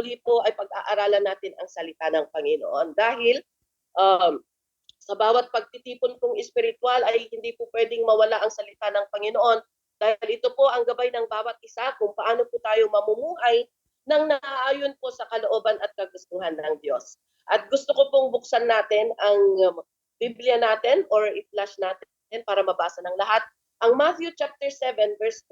muli po ay pag-aaralan natin ang salita ng Panginoon. Dahil sa bawat pagtitipon pong espiritual ay hindi po pwedeng mawala ang salita ng Panginoon. Dahil ito po ang gabay ng bawat isa kung paano po tayo mamumuhay nang naaayon po sa kalooban at kagustuhan ng Diyos. At gusto ko pong buksan natin ang Biblia natin or i-flash natin para mabasa ng lahat. Ang Matthew chapter 7 verse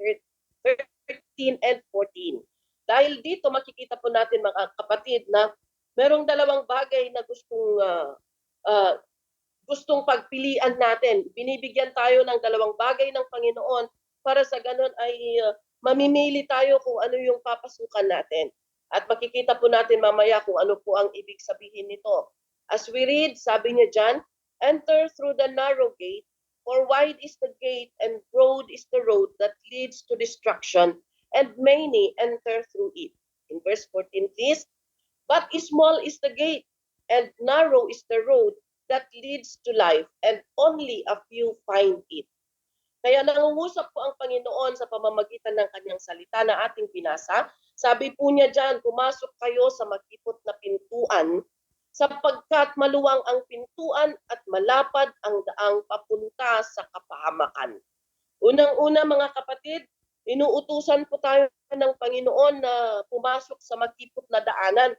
13 and 14. Dahil dito makikita po natin mga kapatid na merong dalawang bagay na gustong pagpilian natin. Binibigyan tayo ng dalawang bagay ng Panginoon para sa ganun ay mamimili tayo kung ano yung papasukan natin. At makikita po natin mamaya kung ano po ang ibig sabihin nito. As we read, sabi niya dyan, enter through the narrow gate, for wide is the gate and broad is the road that leads to destruction, and many enter through it. In verse 14, please. But small is the gate, and narrow is the road that leads to life, and only a few find it. Kaya nangungusap po ang Panginoon sa pamamagitan ng kanyang salita na ating binasa. Sabi po niya dyan, pumasok kayo sa makipot na pintuan, sapagkat maluwang ang pintuan at malapad ang daang papunta sa kapahamakan. Unang-una mga kapatid, inuutusan po tayo ng Panginoon na pumasok sa makipot na daanan.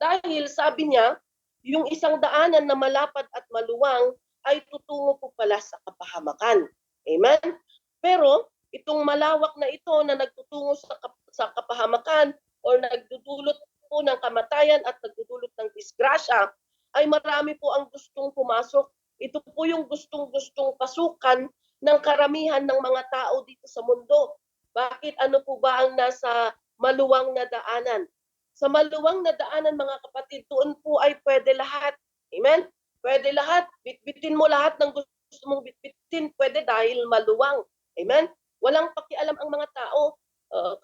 Dahil sabi niya, yung isang daanan na malapad at maluwang ay tutungo po pala sa kapahamakan. Amen? Pero itong malawak na ito na nagtutungo sa kapahamakan o nagdudulot po ng kamatayan at nagdudulot ng disgrasya, ay marami po ang gustong pumasok. Ito po yung gustong-gustong pasukan ng karamihan ng mga tao dito sa mundo. Bakit? Ano po ba ang nasa maluwang na daanan? Sa maluwang na daanan mga kapatid, doon po ay pwede lahat. Amen? Pwede lahat. Bitbitin mo lahat ng gusto mong bitbitin, pwede dahil maluwang. Amen? Walang pakialam ang mga tao.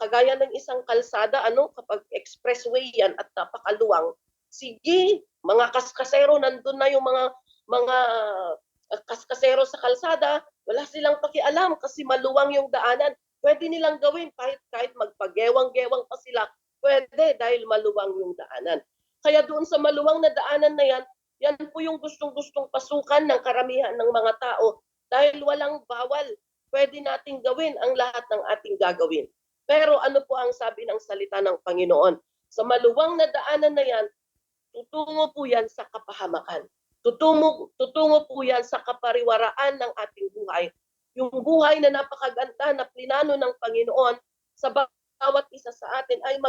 Kagaya ng isang kalsada, kapag expressway yan at napakaluwang, sige, mga kaskasero, nandun na yung mga kaskasero sa kalsada, wala silang pakialam kasi maluwang yung daanan. Pwede nilang gawin kahit magpagewang-gewang pa sila, pwede dahil maluwang yung daanan. Kaya doon sa maluwang na daanan na yan, yan po yung gustong-gustong pasukan ng karamihan ng mga tao dahil walang bawal. Pwede nating gawin ang lahat ng ating gagawin. Pero ano po ang sabi ng salita ng Panginoon? Sa maluwang na daanan na yan, tutungo po yan sa kapahamakan. Tutungo po yan sa kapariwaraan ng ating buhay. Yung buhay na napakaganda na plinano ng Panginoon sa bawat isa sa atin ay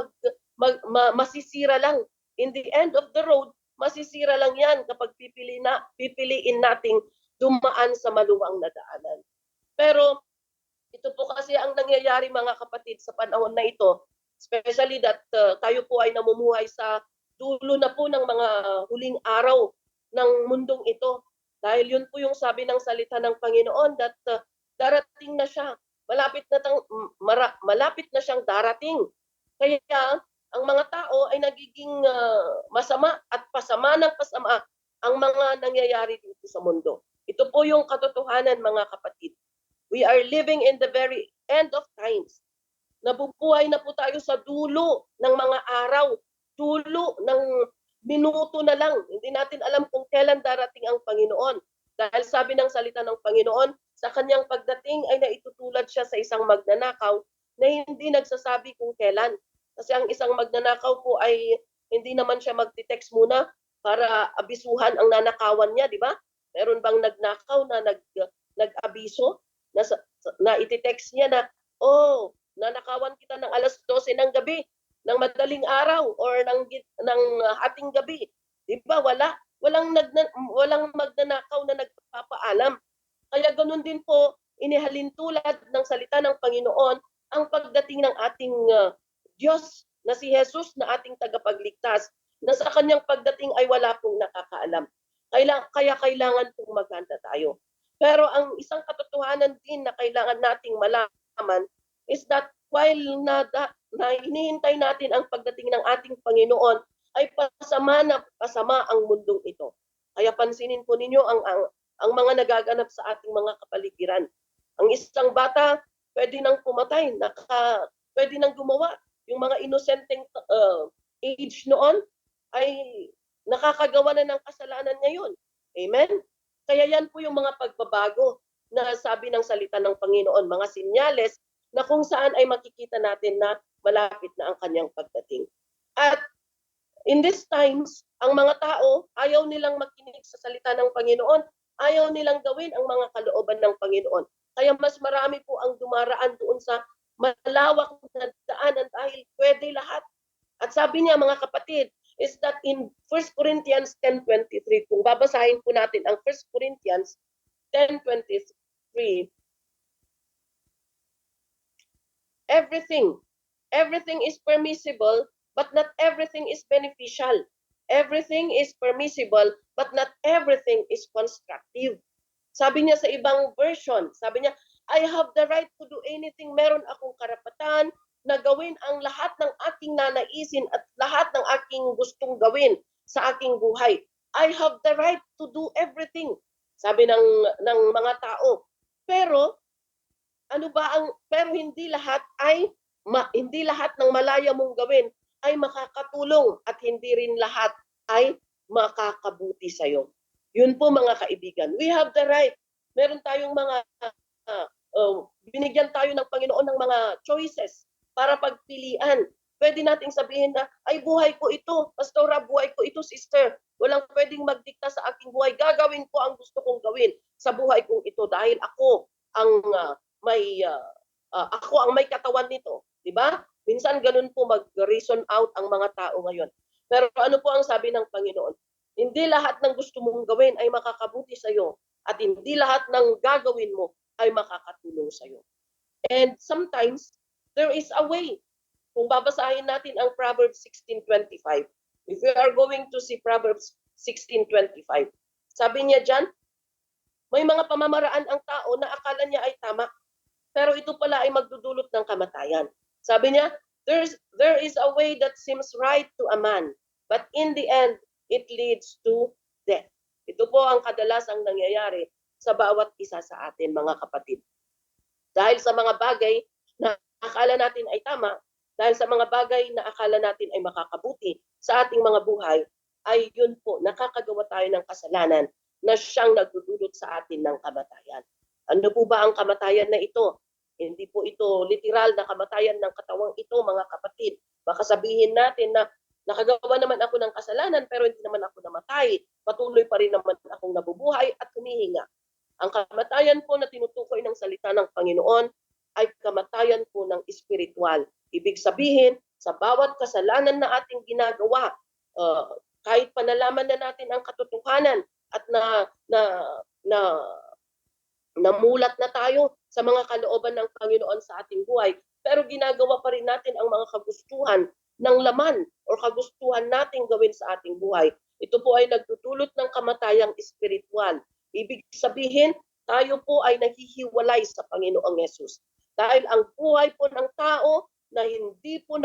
masisira lang. In the end of the road, masisira lang yan kapag pipiliin nating dumaan sa maluwang na daanan. Pero ito po kasi ang nangyayari mga kapatid sa panahon na ito, especially that tayo po ay namumuhay sa dulo na po ng mga huling araw ng mundong ito. Dahil yun po yung sabi ng salita ng Panginoon that darating na siya. Malapit na siyang darating. Kaya ang mga tao ay nagiging masama at pasama ng pasama ang mga nangyayari dito sa mundo. Ito po yung katotohanan mga kapatid. We are living in the very end of times. Nabubuhay na po tayo sa dulo ng mga araw, dulo ng minuto na lang. Hindi natin alam kung kailan darating ang Panginoon. Dahil sabi ng salita ng Panginoon, sa kanyang pagdating ay naitutulad siya sa isang magnanakaw na hindi nagsasabi kung kailan. Kasi ang isang magnanakaw po ay hindi naman siya magte-text muna para abisuhan ang nanakawan niya, di ba? Meron bang nagnakaw na nag-abiso na iti-text niya na, nanakawan kita ng alas 12 ng gabi, ng madaling araw or ng hating gabi. Di ba? Walang magnanakaw na nagpapaalam. Kaya ganoon din po, inihalintulad ng salita ng Panginoon ang pagdating ng ating Diyos na si Jesus na ating tagapagligtas, na sa kanyang pagdating ay wala pong nakakaalam. Kaya kailangan pong maghanda tayo. Pero ang isang katotohanan din na kailangan nating malaman is that while na hinihintay natin ang pagdating ng ating Panginoon, ay pasama na pasama ang mundong ito. Kaya pansinin po ninyo ang mga nagaganap sa ating mga kapaligiran. Ang isang bata, pwede nang pumatay, pwede nang gumawa. Yung mga inosenteng age noon ay nakakagawa na ng kasalanan ngayon. Amen? Kaya yan po yung mga pagbabago na sabi ng salita ng Panginoon, mga sinyales na kung saan ay makikita natin na malapit na ang kanyang pagdating. At in these times, ang mga tao ayaw nilang makinig sa salita ng Panginoon, ayaw nilang gawin ang mga kalooban ng Panginoon. Kaya mas marami po ang dumaraan doon sa malawak na daanan dahil pwede lahat. At sabi niya mga kapatid, is that in 1 Corinthians 10:23, kung babasahin po natin ang 1 Corinthians 10:23, everything is permissible, but not everything is beneficial. Everything is permissible, but not everything is constructive. Sabi niya sa ibang version, sabi niya, I have the right to do anything. Meron akong karapatan na gawin ang lahat ng aking nanaisin at lahat ng aking gustong gawin sa aking buhay. I have the right to do everything, sabi ng mga tao. Pero hindi lahat hindi lahat ng malaya mong gawin ay makakatulong at hindi rin lahat ay makakabuti sa iyo. Yun po mga kaibigan. We have the right. Meron tayong mga binigyan tayo ng Panginoon ng mga choices para pagpilian. Pwede nating sabihin na, ay buhay ko ito, pastora, buhay ko ito, sister. Walang pwedeng magdikta sa aking buhay. Gagawin ko ang gusto kong gawin sa buhay kong ito dahil ako ang ako ang may katawan nito, 'di ba? Minsan ganun po mag-reason out ang mga tao ngayon. Pero ano po ang sabi ng Panginoon? Hindi lahat ng gusto mong gawin ay makakabuti sa iyo at hindi lahat ng gagawin mo ay makakatulong sa iyo. And sometimes there is a way. Kung babasahin natin ang Proverbs 16:25, if we are going to see Proverbs 16:25, sabi niya diyan, may mga pamamaraan ang tao na akala niya ay tama, pero ito pala ay magdudulot ng kamatayan. Sabi niya, there is a way that seems right to a man, but in the end, it leads to death. Ito po ang kadalasang nangyayari sa bawat isa sa atin, mga kapatid. Dahil sa mga bagay na akala natin ay tama, dahil sa mga bagay na akala natin ay makakabuti sa ating mga buhay, ay yun po, nakakagawa tayo ng kasalanan na siyang nagdudulot sa atin ng kamatayan. Ano po ba ang kamatayan na ito? Hindi po ito literal na kamatayan ng katawang ito, mga kapatid. Baka sabihin natin na nakagawa naman ako ng kasalanan pero hindi naman ako namatay. Patuloy pa rin naman akong nabubuhay at humihinga. Ang kamatayan po na tinutukoy ng salita ng Panginoon ay kamatayan po ng espiritual. Ibig sabihin, sa bawat kasalanan na ating ginagawa, kahit pa nalaman na natin ang katotohanan at namulat na tayo sa mga kalooban ng Panginoon sa ating buhay, pero ginagawa pa rin natin ang mga kagustuhan ng laman o kagustuhan nating gawin sa ating buhay. Ito po ay nagdudulot ng kamatayang espiritual. Ibig sabihin, tayo po ay naghihiwalay sa Panginoong Yesus. Dahil ang buhay po ng tao na hindi po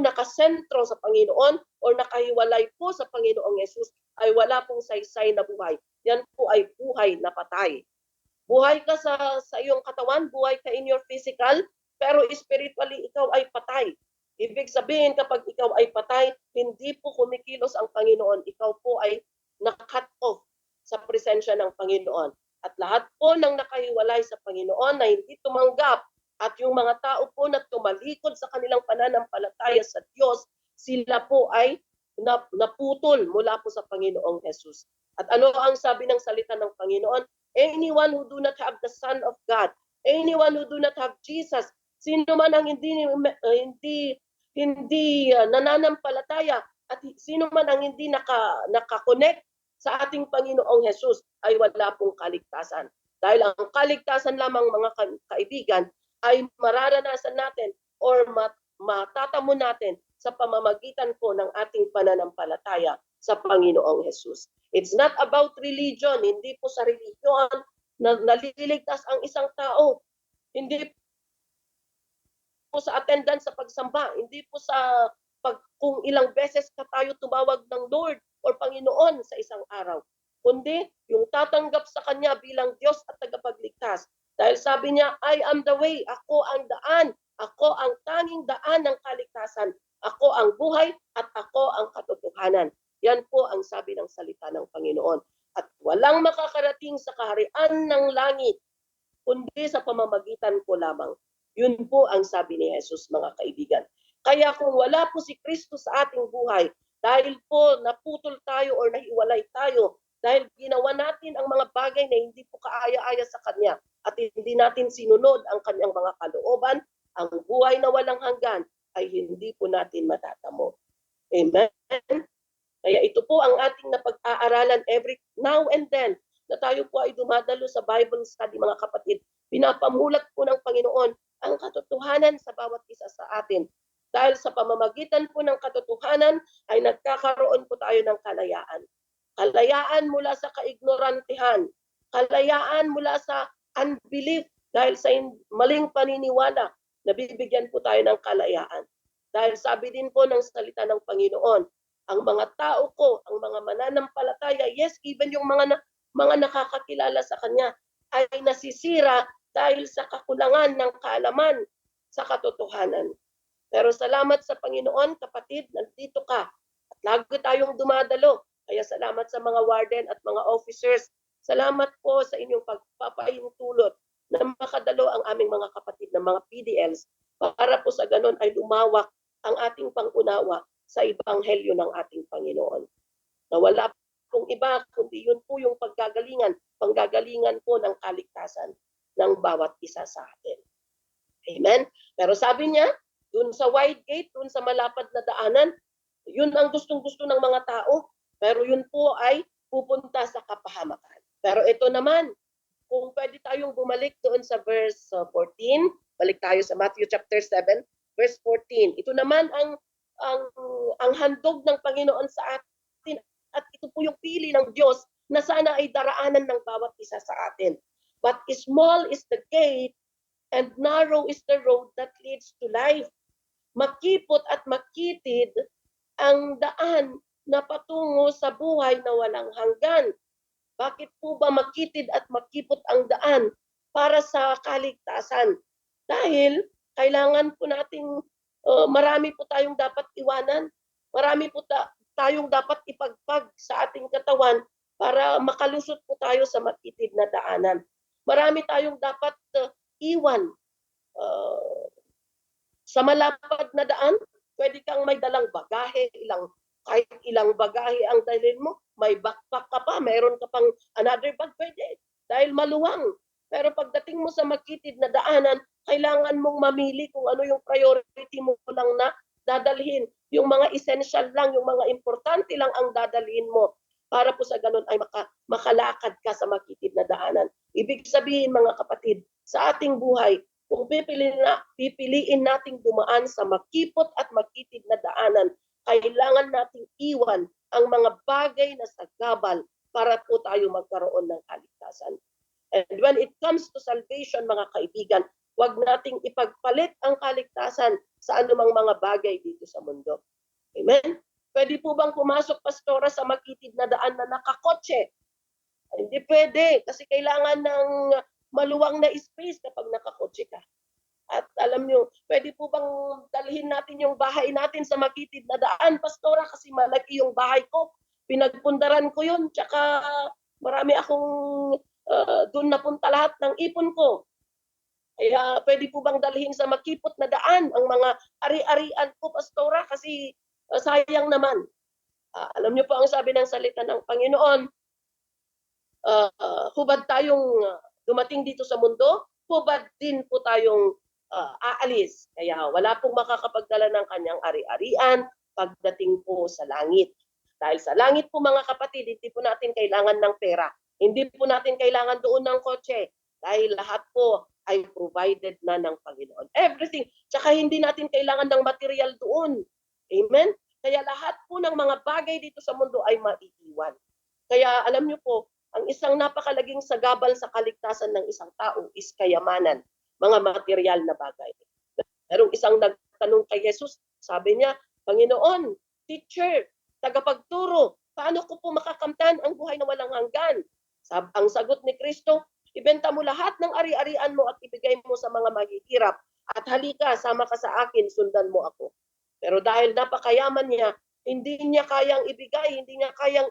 nakasentro sa Panginoon o nakahiwalay po sa Panginoong Yesus ay wala pong saysay na buhay. Yan po ay buhay na patay. Buhay ka sa iyong katawan, buhay ka in your physical, pero spiritually ikaw ay patay. Ibig sabihin kapag ikaw ay patay, hindi po kumikilos ang Panginoon. Ikaw po ay na-cut off sa presensya ng Panginoon. At lahat po ng nakahiwalay sa Panginoon na hindi tumanggap at yung mga tao po na tumalikod sa kanilang pananampalataya sa Diyos, sila po ay naputol mula po sa Panginoong Jesus. At ano ang sabi ng salita ng Panginoon? Anyone who do not have the Son of God, anyone who do not have Jesus, sino man ang hindi nananampalataya at sino man ang hindi naka-connect sa ating Panginoong Jesus ay wala pong kaligtasan. Dahil ang kaligtasan lamang, mga kaibigan, ay mararanasan natin or matatamo natin sa pamamagitan po ng ating pananampalataya sa Panginoong Jesus. It's not about religion, hindi po sa religion na naliligtas ang isang tao. Hindi po sa attendance sa pagsamba, hindi po sa kung ilang beses ka tayo tumawag ng Lord or Panginoon sa isang araw, kundi yung tatanggap sa Kanya bilang Diyos at tagapagligtas. Dahil sabi niya, I am the way, ako ang daan, ako ang tanging daan ng kaligtasan Ako ang buhay at ako ang katotohanan. Yan po ang sabi ng salita ng Panginoon. At walang makakarating sa kaharian ng langit kundi sa pamamagitan ko lamang. Yun po ang sabi ni Jesus, mga kaibigan. Kaya kung wala po si Kristo sa ating buhay, dahil po naputol tayo o nahiwalay tayo, dahil ginawa natin ang mga bagay na hindi po kaaya-aya sa Kanya at hindi natin sinunod ang Kanyang mga kalooban, ang buhay na walang hanggan ay hindi po natin matatamo. Amen? Kaya ito po ang ating napag-aaralan every now and then na tayo po ay dumadalo sa Bible study, mga kapatid. Pinapamulat po ng Panginoon ang katotohanan sa bawat isa sa atin. Dahil sa pamamagitan po ng katotohanan ay nagkakaroon po tayo ng kalayaan. Kalayaan mula sa kaignorantehan. Kalayaan mula sa unbelief dahil sa maling paniniwala. Nabibigyan po tayo ng kalayaan. Dahil sabi din po ng salita ng Panginoon, ang mga tao ko, ang mga mananampalataya, yes, even yung mga nakakakilala sa Kanya, ay nasisira dahil sa kakulangan ng kaalaman sa katotohanan. Pero salamat sa Panginoon, kapatid, nandito ka. At lagi tayong dumadalo. Kaya salamat sa mga warden at mga officers. Salamat po sa inyong pagpapahintulot na makadalo ang aming mga kapatid na mga PDLs para po sa ganon ay lumawak ang ating pangunawa sa ebanghelyo ng ating Panginoon. Na wala pong iba, kundi yun po yung panggagalingan po ng kaligtasan ng bawat isa sa atin. Amen? Pero sabi niya, dun sa wide gate, dun sa malapad na daanan, yun ang gustong-gusto ng mga tao. Pero yun po ay pupunta sa kapahamakan. Pero ito naman, kung pwede tayong bumalik doon sa verse 14, balik tayo sa Matthew chapter 7, verse 14. Ito naman ang handog ng Panginoon sa atin at ito po yung pili ng Diyos na sana ay daraanan ng bawat isa sa atin. But small is the gate and narrow is the road that leads to life. Makipot at makitid ang daan na patungo sa buhay na walang hanggan. Bakit po ba makitid at makipot ang daan para sa kaligtasan? Dahil kailangan po nating marami po tayong dapat iwanan. Marami po tayong dapat ipagpag sa ating katawan para makalusot po tayo sa makitid na daanan. Marami tayong dapat iwan. Sa malapad na daan, pwede kang may dalang bagahe, kahit ilang bagahe ang dalhin mo, may backpack ka pa, mayroon ka pang another bag, pwede. Dahil maluwang. Pero pagdating mo sa makitid na daanan, kailangan mong mamili kung ano yung priority mo lang na dadalhin. Yung mga essential lang, yung mga importante lang ang dadalhin mo para po sa ganun ay makalakad ka sa makitid na daanan. Ibig sabihin, mga kapatid, sa ating buhay, kung pipiliin nating dumaan sa makipot at makitid na daanan, kailangan nating iwan ang mga bagay na sagabal para po tayo magkaroon ng kaligtasan. And when it comes to salvation, mga kaibigan, huwag nating ipagpalit ang kaligtasan sa anumang mga bagay dito sa mundo. Amen? Pwede po bang pumasok, pastora, sa makitid na daan na nakakotse? Hindi pwede kasi kailangan ng maluwang na space kapag nakakotse ka. At alam nyo, pwede po bang dalhin natin yung bahay natin sa makitid na daan, pastora, kasi malaki yung bahay ko. Pinagpundaran ko yun, tsaka marami akong doon napunta lahat ng ipon ko. Kaya pwede po bang dalhin sa makipot na daan ang mga ari-arian ko, pastora, kasi sayang naman. Alam nyo po ang sabi ng salita ng Panginoon, hubad tayong dumating dito sa mundo, hubad din po tayong aalis. Kaya wala pong makakapagdala ng kanyang ari-arian pagdating po sa langit. Dahil sa langit po, mga kapatid, hindi po natin kailangan ng pera. Hindi po natin kailangan doon ng kotse. Dahil lahat po ay provided na ng Panginoon. Everything. Tsaka hindi natin kailangan ng material doon. Amen? Kaya lahat po ng mga bagay dito sa mundo ay maiiwan. Kaya alam niyo po, ang isang napakalaging sagabal sa kaligtasan ng isang tao is kayamanan, mga material na bagay. Merong isang nagtanong kay Jesus, sabi niya, Panginoon, teacher, tagapagturo, paano ko po makakamtan ang buhay na walang hanggan? Ang sagot ni Kristo, ibenta mo lahat ng ari-arian mo at ibigay mo sa mga maghihirap at halika, sama ka sa akin, sundan mo ako. Pero dahil napakayaman niya, hindi niya kayang ibigay, hindi niya kayang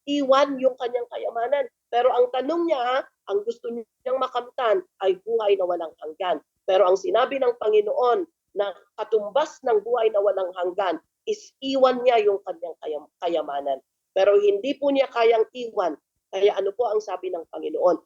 iwan yung kanyang kayamanan. Pero ang tanong niya, ang gusto niyang makamtan ay buhay na walang hanggan. Pero ang sinabi ng Panginoon na katumbas ng buhay na walang hanggan is iwan niya yung kanyang kayamanan. Pero hindi po niya kayang iwan. Kaya ano po ang sabi ng Panginoon?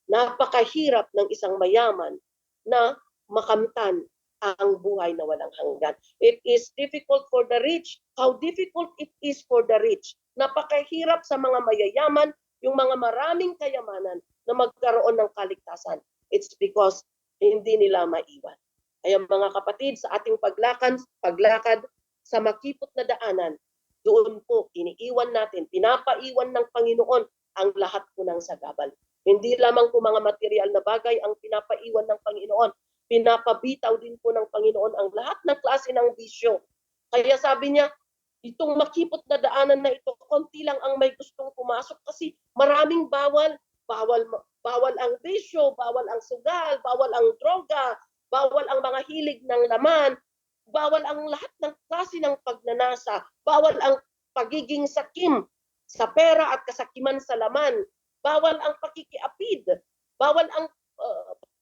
Napakahirap ng isang mayaman na makamtan ang buhay na walang hanggan. It is difficult for the rich. How difficult it is for the rich. Napakahirap sa mga mayayaman, yung mga maraming kayamanan na magkaroon ng kaligtasan. It's because hindi nila maiwan. Kaya mga kapatid, sa ating paglakad sa makipot na daanan, doon po iniiwan natin, pinapaiwan ng Panginoon ang lahat po ng sagabal. Hindi lamang po mga material na bagay ang pinapaiwan ng Panginoon. Pinapabitaw din po ng Panginoon ang lahat ng klase ng bisyo. Kaya sabi niya, itong makipot na daanan na ito, konti lang ang may gustong pumasok kasi maraming bawal. Bawal ang bisyo, bawal ang sugal, bawal ang droga, bawal ang mga hilig ng laman, bawal ang lahat ng klase ng pagnanasa, bawal ang pagiging sakim sa pera at kasakiman sa laman, bawal ang pakikiapid, bawal ang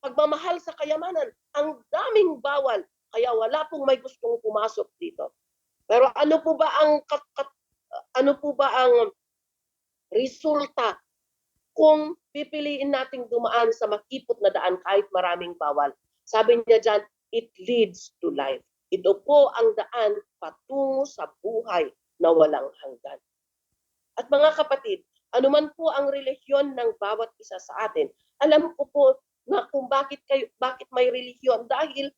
pagmamahal sa kayamanan. Ang daming bawal, kaya wala pong may gustong pumasok dito. Pero ano po ba ang resulta kung pipiliin nating dumaan sa makipot na daan kahit maraming bawal? Sabi niya diyan, it leads to life. Ito po ang daan patungo sa buhay na walang hanggan. At mga kapatid, anuman po ang relihiyon ng bawat isa sa atin, alam ko po na kung bakit may relihiyon, dahil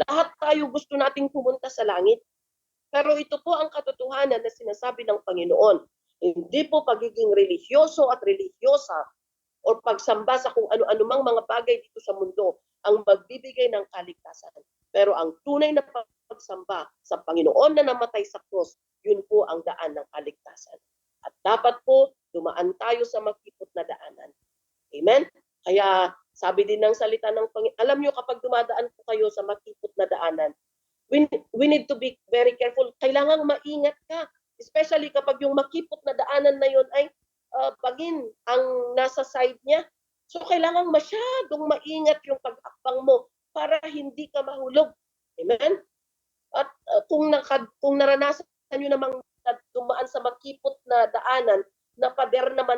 lahat tayo gusto nating pumunta sa langit. Pero ito po ang katotohanan na sinasabi ng Panginoon. Hindi po pagiging religyoso at religyosa o pagsamba sa kung ano-ano mang mga bagay dito sa mundo ang magbibigay ng kaligtasan. Pero ang tunay na pagsamba sa Panginoon na namatay sa krus, yun po ang daan ng kaligtasan. At dapat po dumaan tayo sa makipot na daanan. Amen? Kaya sabi din ng salita ng Panginoon, alam nyo kapag dumadaan po kayo sa makipot na daanan, we need to be very careful. Kailangang maingat ka. Especially kapag yung makipot na daanan na yun ay pagin ang nasa side niya. So kailangang masyadong maingat yung pag-akbang mo para hindi ka mahulog. Amen? At kung naranasan nyo namang dumaan sa makipot na daanan, na pader naman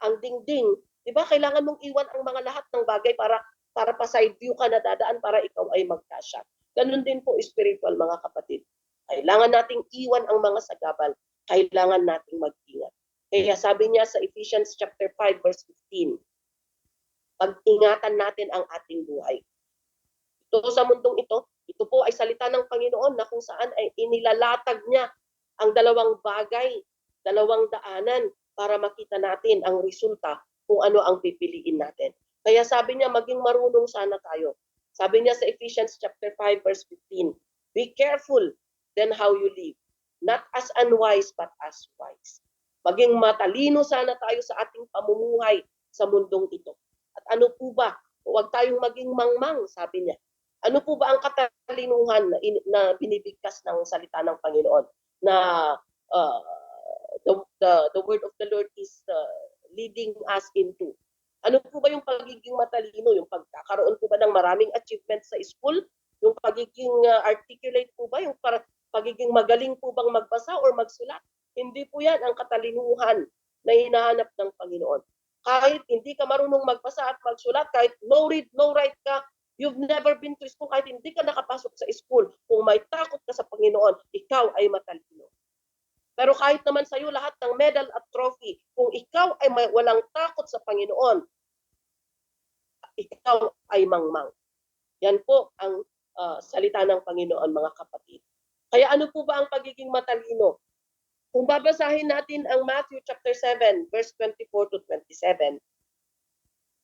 ang dingding, di ba? Kailangan mong iwan ang mga lahat ng bagay para pa side view ka na dadaan para ikaw ay magkasya. Ganun din po spiritual, mga kapatid. Kailangan nating iwan ang mga sagabal. Kailangan nating mag-ingat. Kaya sabi niya sa Ephesians chapter 5 verse 15, pag-ingatan natin ang ating buhay. Ito sa mundong ito po ay salita ng Panginoon na kung saan ay inilalatag niya ang dalawang bagay, dalawang daanan para makita natin ang resulta kung ano ang pipiliin natin. Kaya sabi niya, maging marunong sana tayo. Sabi niya sa Ephesians chapter 5 verse 15, be careful then how you live, not as unwise but as wise. Maging matalino sana tayo sa ating pamumuhay sa mundong ito. At ano po ba? Huwag tayong maging mangmang, sabi niya. Ano po ba ang katalinuhan na binibigkas ng salita ng Panginoon? Na the word of the Lord is leading us into. Ano po ba yung pagiging matalino? Yung pagkakaroon po ba ng maraming achievements sa school? Yung pagiging articulate po ba? Yung pagiging magaling po bang magbasa or magsulat? Hindi po yan ang katalinuhan na hinahanap ng Panginoon. Kahit hindi ka marunong magbasa at magsulat, kahit no read, no write ka, you've never been to school, kahit hindi ka nakapasok sa school, kung may takot ka sa Panginoon, ikaw ay matalino. Pero kahit naman sa iyo lahat ng medal at trophy, kung ikaw ay walang takot sa Panginoon, ikaw ay mangmang. Yan po ang salita ng Panginoon, mga kapatid. Kaya ano po ba ang pagiging matalino? Kung babasahin natin ang Matthew chapter 7, verse 24 to 27.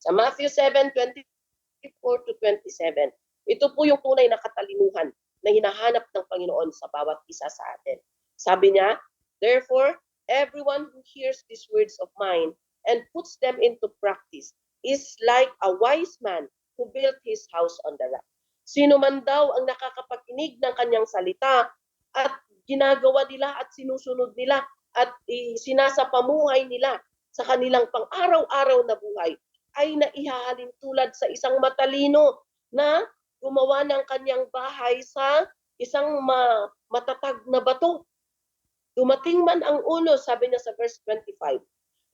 Sa Matthew 7, 24 to 27, ito po yung tunay na katalinuhan na hinahanap ng Panginoon sa bawat isa sa atin. Sabi niya, therefore, everyone who hears these words of mine and puts them into practice is like a wise man who built his house on the rock. Sino man daw ang nakakapakinig ng kanyang salita at ginagawa nila at sinusunod nila at sinasapamuhay nila sa kanilang pang-araw-araw na buhay ay naihahalin tulad sa isang matalino na gumawa ng kanyang bahay sa isang matatag na bato. Dumating man ang unos, sabi niya sa verse 25,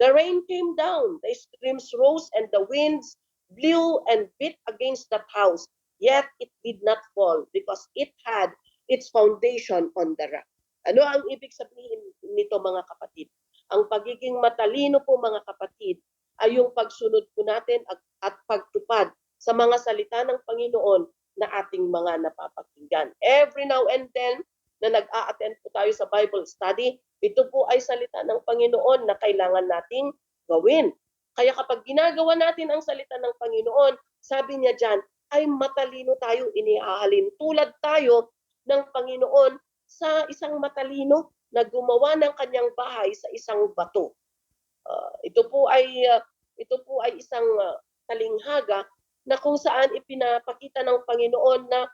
the rain came down, the streams rose, and the winds blew and beat against that house. Yet it did not fall because it had its foundation on the rock. Ano ang ibig sabihin nito mga kapatid? Ang pagiging matalino po mga kapatid ay yung pagsunod po natin at pagtupad sa mga salita ng Panginoon na ating mga napapakinggan. Every now and then na nag-a-attend po tayo sa Bible study, ito po ay salita ng Panginoon na kailangan nating gawin. Kaya kapag ginagawa natin ang salita ng Panginoon, sabi niya dyan, ay matalino tayo, inihahalin tulad tayo ng Panginoon sa isang matalino na gumawa ng kanyang bahay sa isang bato. Ito po ay isang talinghaga na kung saan ipinapakita ng Panginoon na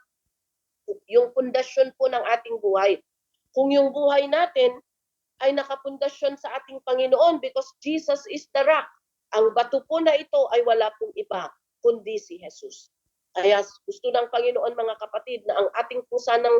yung pundasyon po ng ating buhay. Kung yung buhay natin ay nakapundasyon sa ating Panginoon because Jesus is the rock. Ang bato po na ito ay wala pong iba kundi si Jesus. Kaya gusto ng Panginoon mga kapatid na ang ating pusa ng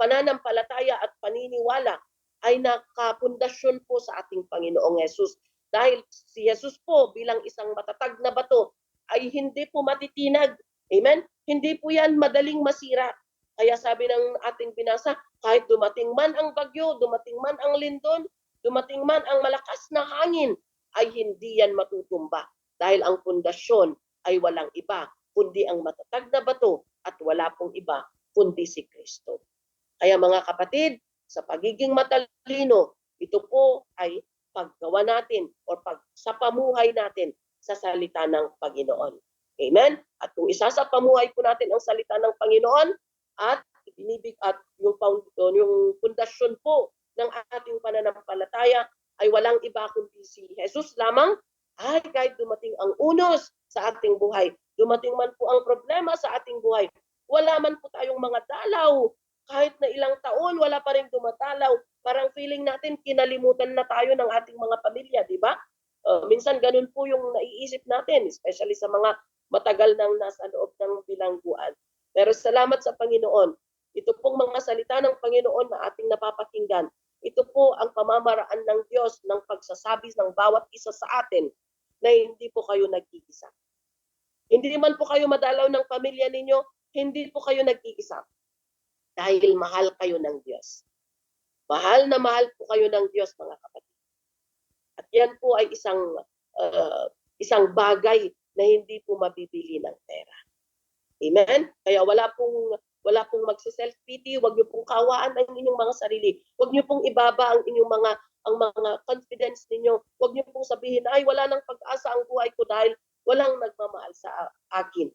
pananampalataya at paniniwala ay nakapundasyon po sa ating Panginoong Jesus. Dahil si Jesus po bilang isang matatag na bato ay hindi po matitinag. Amen? Hindi po yan madaling masira. Kaya sabi ng ating binasa, kahit dumating man ang bagyo, dumating man ang lindol, dumating man ang malakas na hangin, ay hindi yan matutumba. Dahil ang pundasyon ay walang iba, kundi ang matatag na bato at wala pong iba, kundi si Kristo. Kaya mga kapatid, sa pagiging matalino, ito po ay paggawa natin o pagsapamuhay natin sa salita ng Panginoon. Amen? At kung isasapamuhay po natin ang salita ng Panginoon at yung pundasyon po ng ating pananampalataya ay walang iba kundi si Jesus lamang, ay kahit dumating ang unos sa ating buhay, dumating man po ang problema sa ating buhay, wala man po tayong mga dalaw, kahit na ilang taon, wala pa rin dumatalaw. Parang feeling natin, kinalimutan na tayo ng ating mga pamilya, di ba? Minsan ganun po yung naiisip natin, especially sa mga matagal nang nasa loob ng bilangguan. Pero salamat sa Panginoon. Ito pong mga salita ng Panginoon na ating napapakinggan. Ito po ang pamamaraan ng Diyos ng pagsasabi ng bawat isa sa atin na hindi po kayo nag-iisa. Hindi man po kayo madalaw ng pamilya ninyo, hindi po kayo nag-iisa. Dahil mahal kayo ng Diyos. Mahal na mahal po kayo ng Diyos, mga kapatid. At yan po ay isang bagay na hindi po mabibili ng pera. Amen? Kaya wala pong magse-self-pity, wag niyo pong kawaan ang inyong mga sarili. Wag niyo pong ibaba ang inyong mga confidence ninyo. Wag niyo pong sabihin, ay wala nang pag-asa ang buhay ko dahil walang nagmamahal sa akin.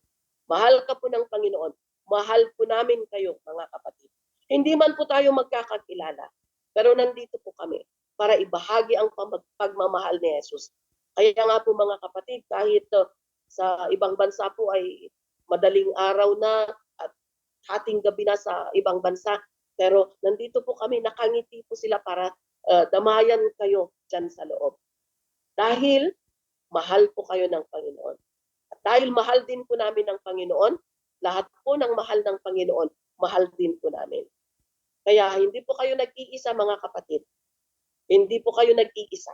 Mahal ka po ng Panginoon. Mahal po namin kayo, mga kapatid. Hindi man po tayo magkakakilala, pero nandito po kami para ibahagi ang pagmamahal ni Jesus. Kaya nga po mga kapatid, kahit sa ibang bansa po ay madaling araw na at hating gabi na sa ibang bansa, pero nandito po kami, nakangiti po sila para damayan kayo dyan sa loob. Dahil mahal po kayo ng Panginoon. At dahil mahal din po namin ng Panginoon, lahat po ng mahal ng Panginoon, mahal din po namin. Kaya hindi po kayo nag-iisa mga kapatid. Hindi po kayo nag-iisa.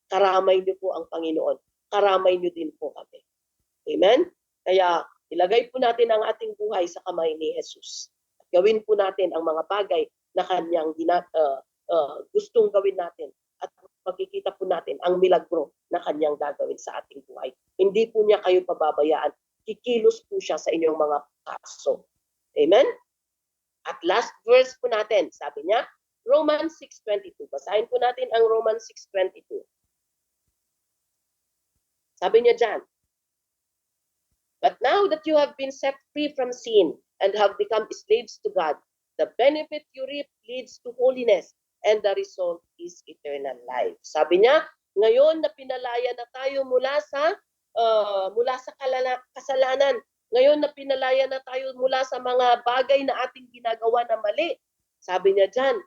Karamay niyo po ang Panginoon. Karamay niyo din po kami. Amen? Kaya ilagay po natin ang ating buhay sa kamay ni Jesus. At gawin po natin ang mga bagay na kanyang gustong gawin natin. At makikita po natin ang milagro na kanyang gagawin sa ating buhay. Hindi po niya kayo pababayaan. Kikilos po siya sa inyong mga kaso. Amen? At last verse po natin, sabi niya, Romans 6:22. Basahin po natin ang Romans 6:22. Sabi niya dyan, but now that you have been set free from sin and have become slaves to God, the benefit you reap leads to holiness, and the result is eternal life. Sabi niya, ngayon na pinalaya na tayo mula sa kasalanan, ngayon na pinalaya na tayo mula sa mga bagay na ating ginagawa na mali, Sabi niya dyan.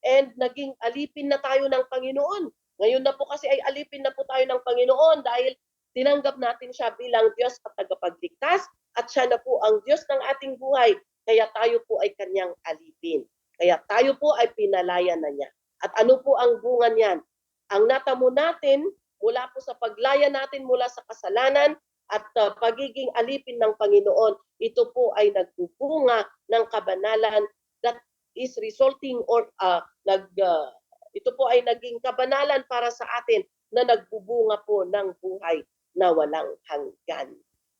And naging alipin na tayo ng Panginoon. Ngayon na po kasi ay alipin na po tayo ng Panginoon dahil tinanggap natin siya bilang Diyos at tagapagligtas at siya na po ang Diyos ng ating buhay. Kaya tayo po ay kanyang alipin. Kaya tayo po ay pinalaya na niya. At ano po ang bunga niyan? Ang natamo natin mula po sa paglaya natin mula sa kasalanan at pagiging alipin ng Panginoon, ito po ay nagbubunga ng kabanalan that is resulting or ito po ay naging kabanalan para sa atin na nagbubunga po ng buhay na walang hanggan.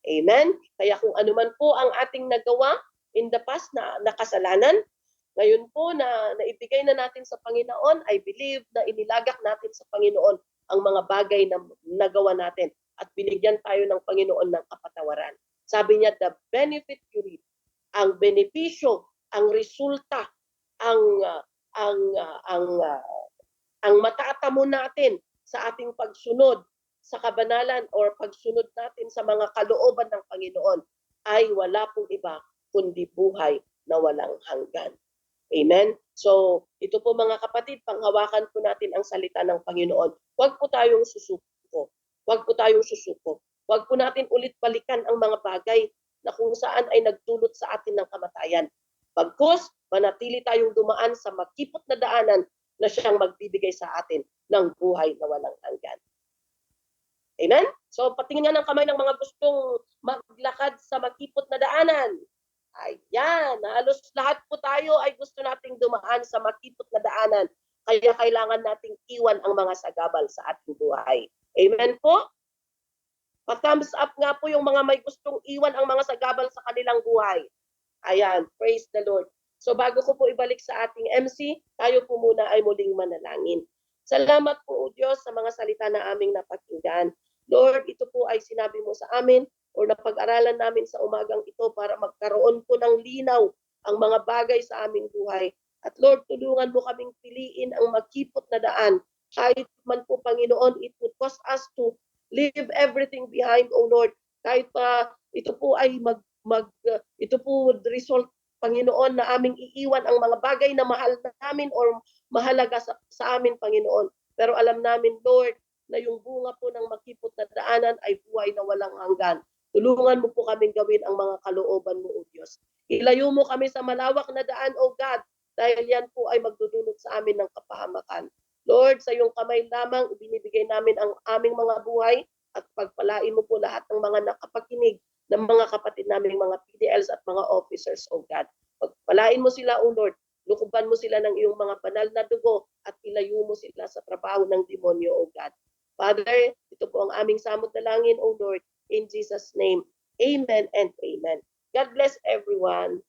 Amen? Kaya kung ano man po ang ating nagawa in the past na kasalanan, ngayon po na naibigay na natin sa Panginoon, I believe na inilagak natin sa Panginoon ang mga bagay na nagawa natin at binigyan tayo ng Panginoon ng kapatawaran. Sabi niya, the benefit you reap, ang benepisyo, ang resulta, ang matatamo natin sa ating pagsunod sa kabanalan or pagsunod natin sa mga kalooban ng Panginoon ay wala pong iba kundi buhay na walang hanggan. Amen? So, ito po mga kapatid, panghawakan po natin ang salita ng Panginoon. Huwag po tayong susuko. Huwag po tayong susuko. Huwag po natin ulit balikan ang mga bagay na kung saan ay nagdulot sa atin ng kamatayan. Pagkos, manatili tayong dumaan sa makipot na daanan na siyang magbibigay sa atin ng buhay na walang hanggan. Amen? So, patingin nga ng kamay ng mga gustong maglakad sa makipot na daanan. Ayan, halos lahat po tayo ay gusto nating dumaan sa makipot na daanan. Kaya kailangan nating iwan ang mga sagabal sa ating buhay. Amen po? Pa-thumbs up nga po yung mga may gustong iwan ang mga sagabal sa kanilang buhay. Ayan, praise the Lord. So bago ko po ibalik sa ating MC, tayo po muna ay muling manalangin. Salamat po, O Diyos, sa mga salita na aming napakinggan. Lord, ito po ay sinabi mo sa amin o napag-aralan namin sa umagang ito para magkaroon po ng linaw ang mga bagay sa aming buhay. At Lord, tulungan mo kaming piliin ang makipot na daan. Kahit man po, Panginoon, it would cause us to leave everything behind, O Lord. Kahit pa ito po ay ito po would result, Panginoon, na aming iiwan ang mga bagay na mahal namin or mahalaga sa amin, Panginoon. Pero alam namin, Lord, na yung bunga po ng makipot na daanan ay buhay na walang hanggan. Tulungan mo po kaming gawin ang mga kalooban mo, O Diyos. Ilayo mo kami sa malawak na daan, O God, dahil yan po ay magdudulot sa amin ng kapahamakan. Lord, sa iyong kamay lamang, ibinibigay namin ang aming mga buhay at pagpalain mo po lahat ng mga nakapakinig ng mga kapatid naming mga PDLs at mga officers, O God. Pagpalain mo sila, O Lord. Lukuban mo sila ng iyong mga banal na dugo at ilayo mo sila sa trabaho ng demonyo, O God. Father, ito po ang aming samot na langin, O Lord. In Jesus' name, amen and amen. God bless everyone.